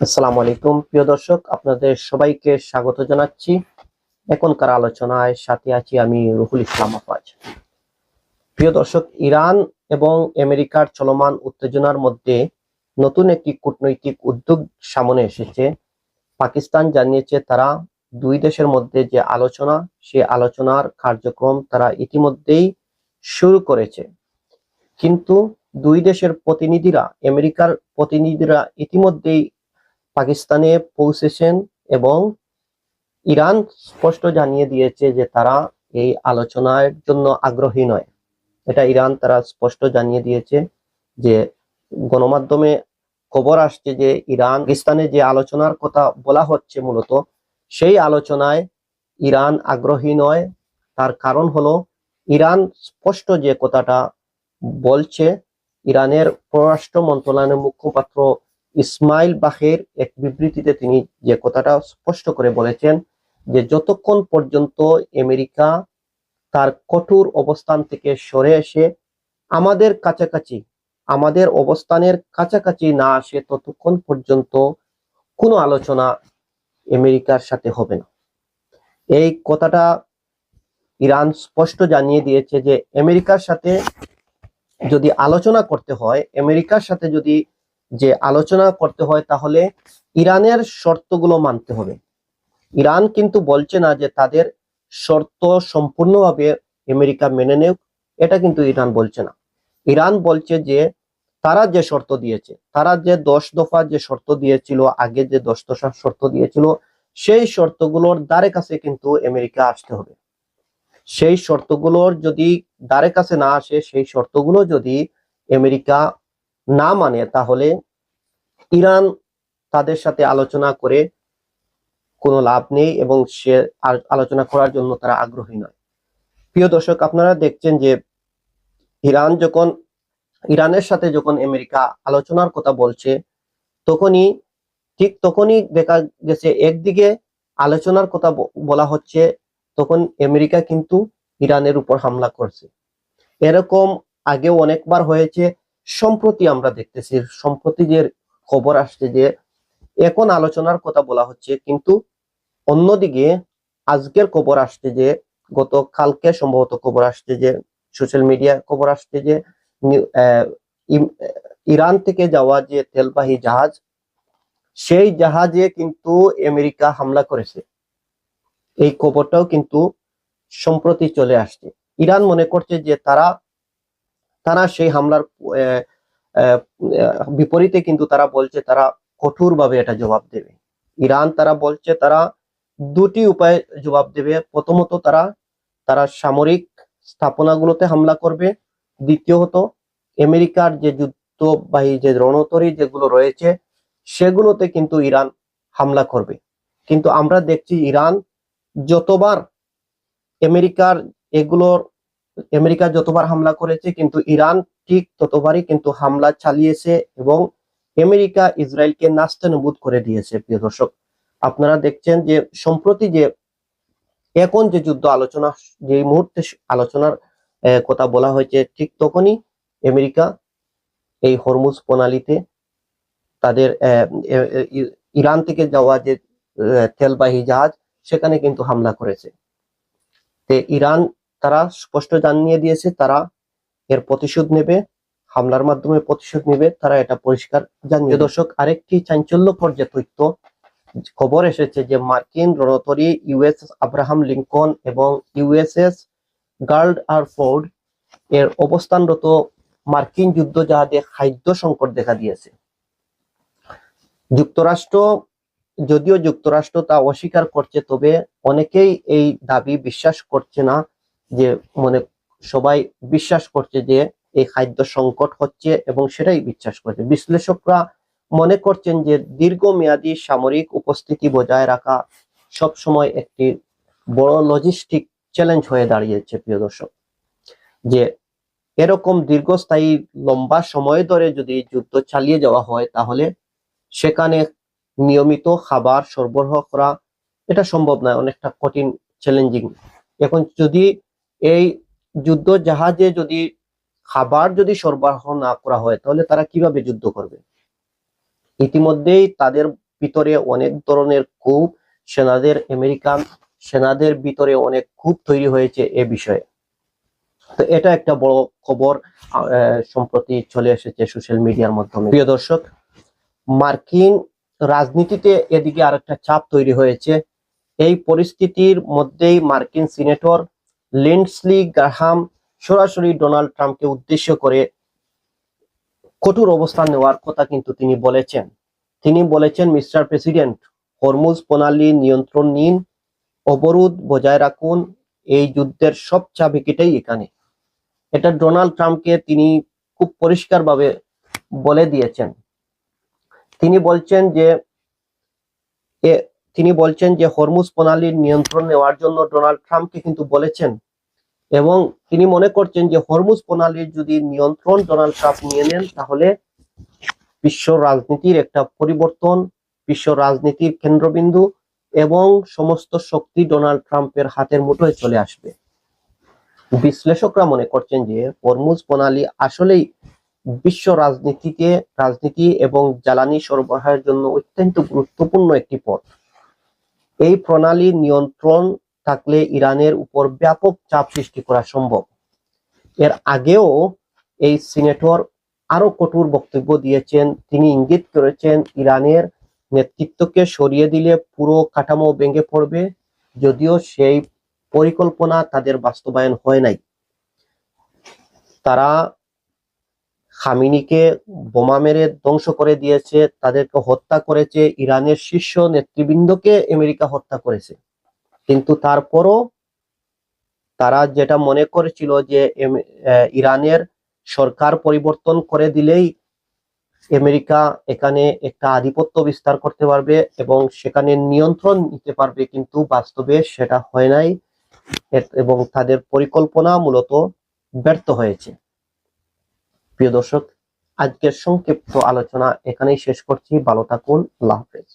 আসসালামু আলাইকুম প্রিয় দর্শক, আপনাদের সবাইকে স্বাগত জানাচ্ছি। এখনকার আলোচনায় সাথে আছি আমি রুহুল ইসলাম আফাজ। প্রিয় দর্শক, ইরান এবং আমেরিকার চলমান উত্তেজনার মধ্যে নতুন একটি কূটনৈতিক উদ্যোগ সামনে এসেছে। পাকিস্তান জানিয়েছে তারা দুই দেশের মধ্যে যে আলোচনা, সে আলোচনার কার্যক্রম তারা ইতিমধ্যেই শুরু করেছে। কিন্তু দুই দেশের প্রতিনিধিরা, আমেরিকার প্রতিনিধিরা ইতিমধ্যেই পাকিস্তানে পৌঁছেছেন এবং ইরান স্পষ্ট জানিয়ে দিয়েছে যে তারা এই আলোচনার জন্য আগ্রহী নয়। এটা ইরান তারা স্পষ্ট জানিয়ে দিয়েছে যে গণমাধ্যমে খবর আসছে যে ইরান পাকিস্তানে যে আলোচনার কথা বলা হচ্ছে মূলত সেই আলোচনায় ইরান আগ্রহী নয়। তার কারণ হলো ইরান স্পষ্ট যে কথাটা বলছে, ইরানের পররাষ্ট্র মন্ত্রণালয়ের মুখপাত্র ইসমাইল বাকের এক বিবৃতিতে তিনি যে কথাটা স্পষ্ট করে বলেছেন যে যতক্ষণ পর্যন্ত আমেরিকা তার কঠোর অবস্থান থেকে সরে এসে আমাদের কাছাকাছি, আমাদের অবস্থানের কাছাকাছি না আসে, ততক্ষণ পর্যন্ত কোনো আলোচনা আমেরিকার সাথে হবে না। এই কথাটা ইরান স্পষ্ট জানিয়ে দিয়েছে যে আমেরিকার সাথে যদি আলোচনা করতে হয়, আমেরিকার সাথে যদি যে আলোচনা করতে হয় তাহলে ইরানের শর্তগুলো মানতে হবে। ইরান কিন্তু বলছে না যে তাদের শর্ত সম্পূর্ণভাবে আমেরিকা মেনে নেক, এটা কিন্তু ইরান বলছে না। ইরান বলছে যে তারা যে শর্ত দিয়েছে, তারা যে 10 দফা যে শর্ত দিয়েছিল, আগে যে 10 দফা শর্ত দিয়েছিল, সেই শর্তগুলোর দ্বারে কাছে কিন্তু আমেরিকা আসতে হবে। সেই শর্তগুলোর যদি দ্বারে কাছে না আসে, সেই শর্তগুলো যদি আমেরিকা না মানে, তাহলে ইরান তাদের সাথে আলোচনা করে কোনো লাভ নেই এবং সে আলোচনা করার জন্য তারা আগ্রহী নয়। প্রিয় দর্শক, আপনারা দেখছেন যে ইরানের সাথে যখন আমেরিকা আলোচনার কথা বলছে, তখনই তখনই দেখা গেছে একদিকে আলোচনার কথা বলা হচ্ছে, তখন আমেরিকা কিন্তু ইরানের উপর হামলা করছে। এরকম আগেও অনেকবার হয়েছে। সম্প্রতি আমরা দেখতেছি, সম্প্রতি যে খবর আসছে যে এখন আলোচনার কথা বলা হচ্ছে, কিন্তু অন্যদিকে আজকের খবর আসছে যে গতকালকে সম্ভবত খবর আসছে যে সোশ্যাল মিডিয়া খবর আসছে যে ইরান থেকে যাওয়া যে তেলবাহী জাহাজ, সেই জাহাজে কিন্তু আমেরিকা হামলা করেছে। এই খবরটাও কিন্তু সম্প্রতি চলে আসছে। ইরান মনে করছে যে তারা তারা সেই হামলার বিপরীতে কিন্তু তারা বলছে তারা কঠোরভাবে এটা জবাব দেবে। ইরান তারা বলছে তারা দুটি উপায়ে জবাব দেবে। প্রথমত তারা তারা সামরিক স্থাপনাগুলোতে হামলা করবে, দ্বিতীয়ত আমেরিকার যে যুদ্ধবাহী যে রণতরী যেগুলো রয়েছে সেগুলোতে কিন্তু ইরান হামলা করবে। কিন্তু আমরা দেখছি ইরান যতবার আমেরিকার এগুলোর আমেরিকা যতবার হামলা করেছে, কিন্তু ইরান ঠিক ততবারই কিন্তু হামলা চালিয়েছে এবং আমেরিকা ইসরায়েলকে নাস্তানাবুদ করে দিয়েছে। প্রিয় দর্শক, আপনারা দেখছেন যে সম্প্রতি যে এখন যে যুদ্ধ আলোচনা, যে মুহূর্তে আলোচনার কথা বলা হয়েছে, ঠিক তখনই আমেরিকা এই হরমুজ প্রণালীতে তাদের ইরান থেকে যাওয়া যে তেলবাহী জাহাজ, সেখানে কিন্তু হামলা করেছে। ইরান তারা স্পষ্ট জানিয়ে দিয়েছে তারা এর প্রতিশোধ নেবে, হামলার মাধ্যমে প্রতিশোধ নেবে, তারা এটা পরিষ্কার জানিয়ে। দর্শক, আরেকটি চাঞ্চল্যকর যে তথ্য খবর এসেছে যে মার্কিন রণতরী ইউএসএস আব্রাহাম লিঙ্কন এবং ইউএসএস গার্ড আর ফোর্ড এর অবস্থানরত মার্কিন যুদ্ধ জাহাজে খাদ্য সংকট দেখা দিয়েছে। যদিও যুক্তরাষ্ট্র তা অস্বীকার করছে, তবে অনেকেই এই দাবি বিশ্বাস করছে না। যে সবাই বিশ্বাস করছে যে এই খাদ্য সংকট হচ্ছে এবং সেটাই বিশ্বাস করছে। বিশ্লেষকরা মনে করছেন যে দীর্ঘমেয়াদী সামরিক উপস্থিতি বজায় রাখা সবসময় একটি বড় লজিস্টিক চ্যালেঞ্জ হয়ে দাঁড়িয়েছে। প্রিয় দর্শক, যে এরকম দীর্ঘস্থায়ী লম্বা সময় ধরে যদি যুদ্ধ চালিয়ে যাওয়া হয়, তাহলে সেখানে নিয়মিত খাবার সরবরাহ করা এটা সম্ভব নয়, অনেকটা কঠিন, চ্যালেঞ্জিং। এখন যদি এই যুদ্ধ জাহাজে যদি খাবার যদি সরবরাহ না করা হয়, তাহলে তারা কিভাবে যুদ্ধ করবে? ইতিমধ্যেই তাদের ভিতরে অনেক ধরনের ক্ষোভ, আমেরিকান সেনাদের ভিতরে অনেক ক্ষোভ তৈরি হয়েছে এ বিষয়ে। তো এটা একটা বড় খবর সম্প্রতি চলে এসেছে সোশ্যাল মিডিয়ার মাধ্যমে। প্রিয় দর্শক, মার্কিন রাজনীতিতে এদিকে আরেকটা চাপ তৈরি হয়েছে। এই পরিস্থিতির মধ্যেই মার্কিন সিনেটর লিন্ডসি গ্রাহাম সরাসরি ডোনাল্ড ট্রাম্পকে উদ্দেশ্য করে কঠোর অবস্থান নেওয়ার কথা কিন্তু তিনি বলেছেন। তিনি বলেছেন, মিস্টার প্রেসিডেন্ট, হরমুজ প্রণালী নিয়ন্ত্রণ নিন, অবরোধ বজায় রাখুন, এই যুদ্ধের সব চাবিকাঠিই এখানে। এটা ডোনাল্ড ট্রাম্পকে তিনি খুব পরিষ্কারভাবে বলে দিয়েছেন। তিনি বলছেন যে হরমুজ প্রণালীর নিয়ন্ত্রণ নেওয়ার জন্য ডোনাল্ড ট্রাম্পকে কিন্তু বলেছেন, এবং তিনি মনে করছেন যে হরমুজ প্রণালীর যদি নিয়ন্ত্রণ ডোনাল্ড ট্রাম্প নিয়ে নেন, তাহলে বিশ্ব রাজনীতির একটা পরিবর্তন, বিশ্ব রাজনীতির কেন্দ্রবিন্দু এবং সমস্ত শক্তি ডোনাল্ড ট্রাম্পের হাতের মুঠোয় চলে আসবে। বিশ্লেষকরা মনে করছেন যে হরমুজ প্রণালী আসলেই বিশ্ব রাজনীতি এবং জ্বালানি সরবরাহের জন্য অত্যন্ত গুরুত্বপূর্ণ একটি পথ। এই প্রণালী নিয়ন্ত্রণ থাকলে ইরানের উপর ব্যাপক চাপ সৃষ্টি করা সম্ভব। এর আগেও এই সিনেটর আরো কঠোর বক্তব্য দিয়েছেন। তিনি ইঙ্গিত করেছেন ইরানের নেতৃত্বকে সরিয়ে দিলে পুরো কাঠামো ভেঙে পড়বে, যদিও সেই পরিকল্পনা তাদের বাস্তবায়ন হয় নাই। তারা খামেনিকে বোমা মেরে ধ্বংস করে দিয়েছে, তাদেরকে হত্যা করেছে, ইরানের শীর্ষ নেতৃবৃন্দকে আমেরিকা হত্যা করেছে। কিন্তু তারপরও তারা যেটা মনে করেছিল যে ইরানের সরকার পরিবর্তন করে দিলেই আমেরিকা এখানে একটা আধিপত্য বিস্তার করতে পারবে এবং সেখানে নিয়ন্ত্রণ নিতে পারবে, কিন্তু বাস্তবে সেটা হয় নাই এবং তাদের পরিকল্পনা মূলত ব্যর্থ হয়েছে। প্রিয় দর্শক, আজকের সংক্ষিপ্ত আলোচনা এখানেই শেষ করছি। ভালো থাকুন। আল্লাহ হাফেজ।